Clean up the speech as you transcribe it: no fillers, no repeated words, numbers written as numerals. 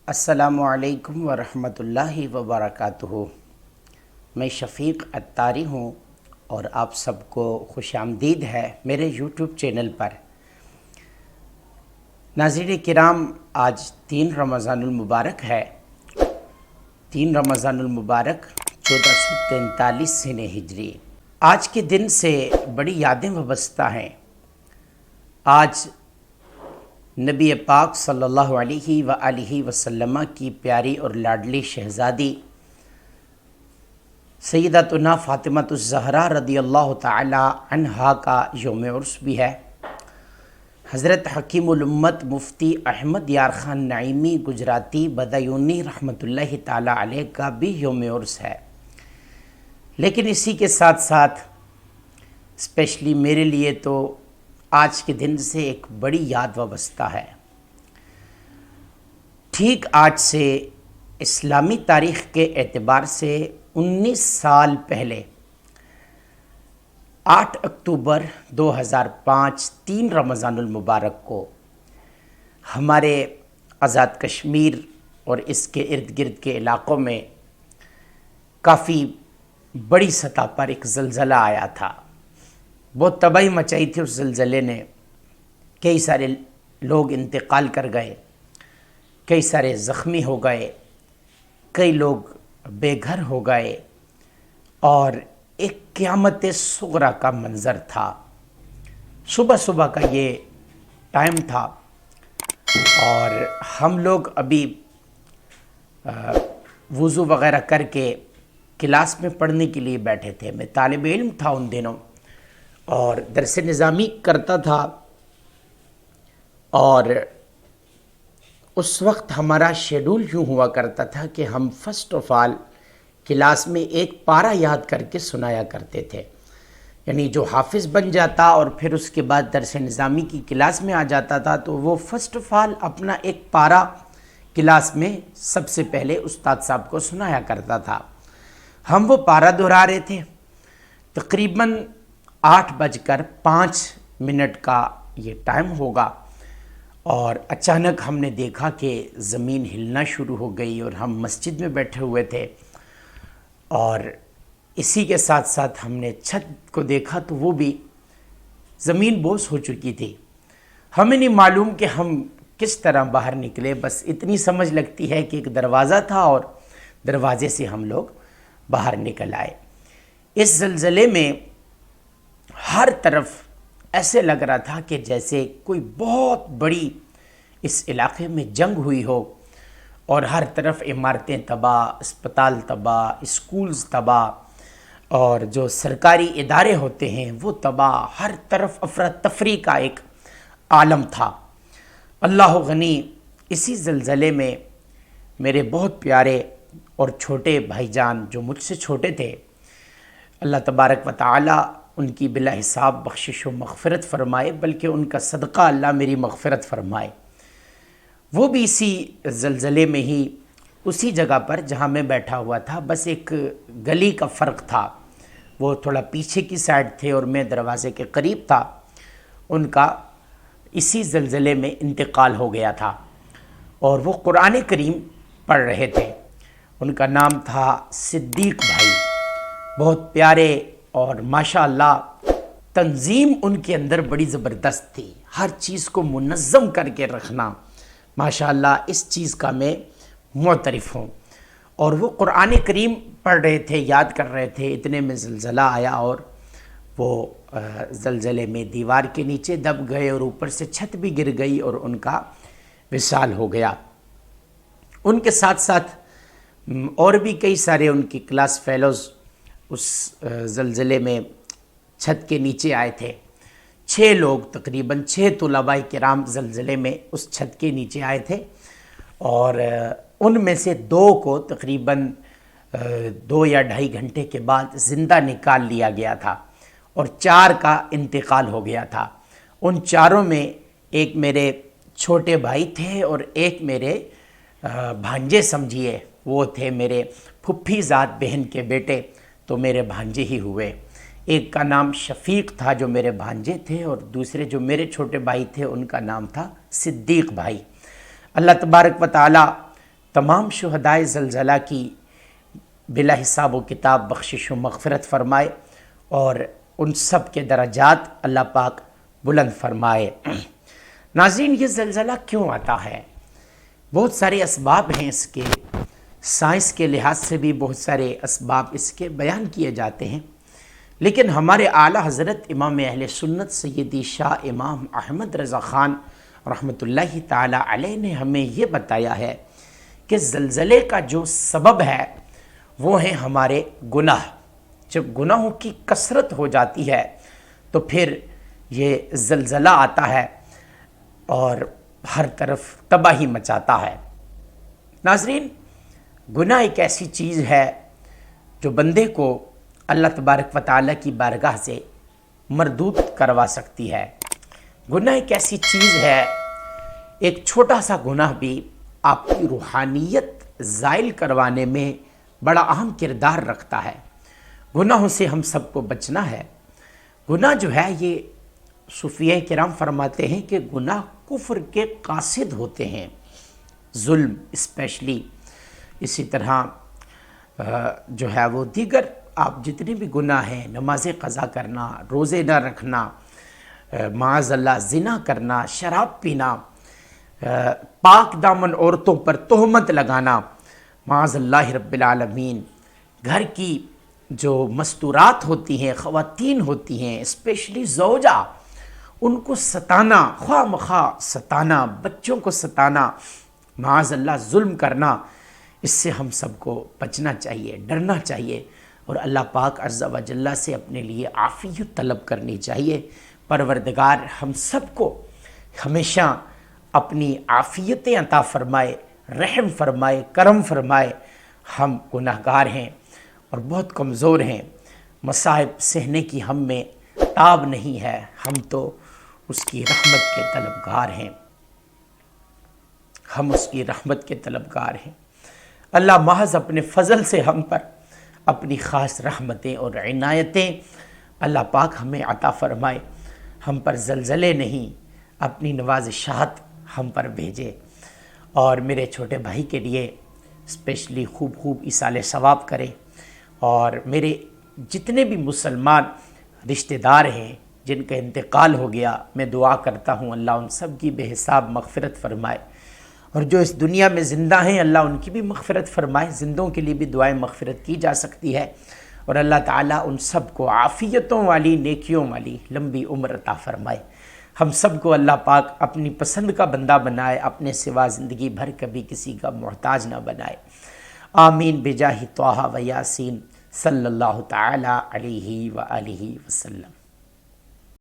السلام علیکم ورحمۃ اللہ وبرکاتہ۔ میں شفیق عطاری ہوں اور آپ سب کو خوش آمدید ہے میرے یوٹیوب چینل پر۔ ناظرین کرام، آج 3 رمضان المبارک ہے۔ 3 رمضان المبارک 1443 سنہ ہجری۔ آج کے دن سے بڑی یادیں وابستہ ہیں۔ آج نبی پاک صلی اللہ علیہ وآلہ وسلم کی پیاری اور لاڈلی شہزادی سیدتنا فاطمۃ الزہرا رضی اللہ تعالی عنہا کا یوم عرس بھی ہے۔ حضرت حکیم الامت مفتی احمد یار خان نعیمی گجراتی بدایونی رحمۃ اللہ تعالی علیہ کا بھی یوم عرس ہے۔ لیکن اسی کے ساتھ ساتھ اسپیشلی میرے لیے تو آج کے دن سے ایک بڑی یاد وابستہ ہے۔ ٹھیک آج سے اسلامی تاریخ کے اعتبار سے 19 سال پہلے 8 اکتوبر 2005 3 رمضان المبارک کو ہمارے آزاد کشمیر اور اس کے ارد گرد کے علاقوں میں کافی بڑی سطح پر ایک زلزلہ آیا تھا۔ بہت تباہی مچائی تھی اس زلزلے نے۔ کئی سارے لوگ انتقال کر گئے، کئی سارے زخمی ہو گئے، کئی لوگ بے گھر ہو گئے اور ایک قیامت صغریٰ کا منظر تھا۔ صبح صبح کا یہ ٹائم تھا اور ہم لوگ ابھی وضو وغیرہ کر کے کلاس میں پڑھنے کے لیے بیٹھے تھے۔ میں طالب علم تھا ان دنوں اور درس نظامی کرتا تھا، اور اس وقت ہمارا شیڈول یوں ہوا کرتا تھا کہ ہم فرسٹ آف آل کلاس میں ایک پارہ یاد کر کے سنایا کرتے تھے۔ یعنی جو حافظ بن جاتا اور پھر اس کے بعد درس نظامی کی کلاس میں آ جاتا تھا تو وہ فرسٹ آف آل اپنا ایک پارہ کلاس میں سب سے پہلے استاد صاحب کو سنایا کرتا تھا۔ ہم وہ پارہ دہرا رہے تھے۔ تقریباً 8:05 کا یہ ٹائم ہوگا اور اچانک ہم نے دیکھا کہ زمین ہلنا شروع ہو گئی اور ہم مسجد میں بیٹھے ہوئے تھے، اور اسی کے ساتھ ساتھ ہم نے چھت کو دیکھا تو وہ بھی زمین بوس ہو چکی تھی۔ ہمیں نہیں معلوم کہ ہم کس طرح باہر نکلے، بس اتنی سمجھ لگتی ہے کہ ایک دروازہ تھا اور دروازے سے ہم لوگ باہر نکل آئے۔ اس زلزلے میں ہر طرف ایسے لگ رہا تھا کہ جیسے کوئی بہت بڑی اس علاقے میں جنگ ہوئی ہو، اور ہر طرف عمارتیں تباہ، اسپتال تباہ، اسکولز تباہ، اور جو سرکاری ادارے ہوتے ہیں وہ تباہ۔ ہر طرف افراتفری کا ایک عالم تھا۔ اللہ غنی، اسی زلزلے میں میرے بہت پیارے اور چھوٹے بھائی جان جو مجھ سے چھوٹے تھے، اللہ تبارک و تعالی ان کی بلا حساب بخشش و مغفرت فرمائے، بلکہ ان کا صدقہ اللہ میری مغفرت فرمائے۔ وہ بھی اسی زلزلے میں ہی اسی جگہ پر جہاں میں بیٹھا ہوا تھا، بس ایک گلی کا فرق تھا۔ وہ تھوڑا پیچھے کی سائڈ تھے اور میں دروازے کے قریب تھا۔ ان کا اسی زلزلے میں انتقال ہو گیا تھا، اور وہ قرآن کریم پڑھ رہے تھے۔ ان کا نام تھا صدیق بھائی۔ بہت پیارے، اور ماشاءاللہ تنظیم ان کے اندر بڑی زبردست تھی۔ ہر چیز کو منظم کر کے رکھنا، ماشاءاللہ اس چیز کا میں معترف ہوں۔ اور وہ قرآن کریم پڑھ رہے تھے، یاد کر رہے تھے، اتنے میں زلزلہ آیا اور وہ زلزلے میں دیوار کے نیچے دب گئے اور اوپر سے چھت بھی گر گئی اور ان کا وصال ہو گیا۔ ان کے ساتھ ساتھ اور بھی کئی سارے ان کی کلاس فیلوز اس زلزلے میں چھت کے نیچے آئے تھے۔ 6 لوگ، تقریباً 6 طلباء کرام زلزلے میں اس چھت کے نیچے آئے تھے، اور ان میں سے 2 کو تقریباً 2 یا 2.5 گھنٹے کے بعد زندہ نکال لیا گیا تھا، اور 4 کا انتقال ہو گیا تھا۔ ان 4 میں ایک میرے چھوٹے بھائی تھے اور ایک میرے بھانجے سمجھیے، وہ تھے میرے پھپھی ذات بہن کے بیٹے، تو میرے بھانجے ہی ہوئے۔ ایک کا نام شفیق تھا جو میرے بھانجے تھے، اور دوسرے جو میرے چھوٹے بھائی تھے ان کا نام تھا صدیق بھائی۔ اللہ تبارک و تعالی تمام شہدائے زلزلہ کی بلا حساب و کتاب بخشش و مغفرت فرمائے اور ان سب کے درجات اللہ پاک بلند فرمائے۔ ناظرین، یہ زلزلہ کیوں آتا ہے؟ بہت سارے اسباب ہیں اس کے، سائنس کے لحاظ سے بھی بہت سارے اسباب اس کے بیان کیے جاتے ہیں، لیکن ہمارے اعلیٰ حضرت امام اہل سنت سیدی شاہ امام احمد رضا خان رحمۃ اللہ تعالی علیہ نے ہمیں یہ بتایا ہے کہ زلزلے کا جو سبب ہے وہ ہیں ہمارے گناہ۔ جب گناہوں کی کثرت ہو جاتی ہے تو پھر یہ زلزلہ آتا ہے اور ہر طرف تباہی مچاتا ہے۔ ناظرین، گناہ ایک ایسی چیز ہے جو بندے کو اللہ تبارک و تعالیٰ کی بارگاہ سے مردود کروا سکتی ہے۔ گناہ ایک ایسی چیز ہے، ایک چھوٹا سا گناہ بھی آپ کی روحانیت زائل کروانے میں بڑا اہم کردار رکھتا ہے۔ گناہوں سے ہم سب کو بچنا ہے۔ گناہ جو ہے یہ صوفیہ کرام فرماتے ہیں کہ گناہ کفر کے قاصد ہوتے ہیں، ظلم اسپیشلی، اسی طرح جو ہے وہ دیگر آپ جتنے بھی گناہ ہیں، نماز قضا کرنا، روزے نہ رکھنا، معاذ اللہ زنا کرنا، شراب پینا، پاک دامن عورتوں پر تہمت لگانا، معاذ اللہ رب العالمین، گھر کی جو مستورات ہوتی ہیں، خواتین ہوتی ہیں، اسپیشلی زوجہ، ان کو ستانا، خواہ مخواہ ستانا، بچوں کو ستانا، معاذ اللہ ظلم کرنا، اس سے ہم سب کو بچنا چاہیے، ڈرنا چاہیے اور اللہ پاک عز و جل سے اپنے لیے عافیت طلب کرنی چاہیے۔ پروردگار ہم سب کو ہمیشہ اپنی عافیتیں عطا فرمائے، رحم فرمائے، کرم فرمائے۔ ہم گناہگار ہیں اور بہت کمزور ہیں، مصائب سہنے کی ہم میں تاب نہیں ہے، ہم تو اس کی رحمت کے طلبگار ہیں، ہم اس کی رحمت کے طلبگار ہیں۔ اللہ محض اپنے فضل سے ہم پر اپنی خاص رحمتیں اور عنایتیں اللہ پاک ہمیں عطا فرمائے، ہم پر زلزلے نہیں، اپنی نوازشات ہم پر بھیجے۔ اور میرے چھوٹے بھائی کے لیے اسپیشلی خوب ایصال ثواب کرے، اور میرے جتنے بھی مسلمان رشتہ دار ہیں جن کا انتقال ہو گیا، میں دعا کرتا ہوں اللہ ان سب کی بے حساب مغفرت فرمائے، اور جو اس دنیا میں زندہ ہیں اللہ ان کی بھی مغفرت فرمائے۔ زندوں کے لیے بھی دعائیں مغفرت کی جا سکتی ہے، اور اللہ تعالیٰ ان سب کو عافیتوں والی، نیکیوں والی لمبی عمر عطا فرمائے۔ ہم سب کو اللہ پاک اپنی پسند کا بندہ بنائے، اپنے سوا زندگی بھر کبھی کسی کا محتاج نہ بنائے۔ آمین بجاہ طٰہٰ و یاسین صلی اللہ تعالی علیہ وآلہ وسلم۔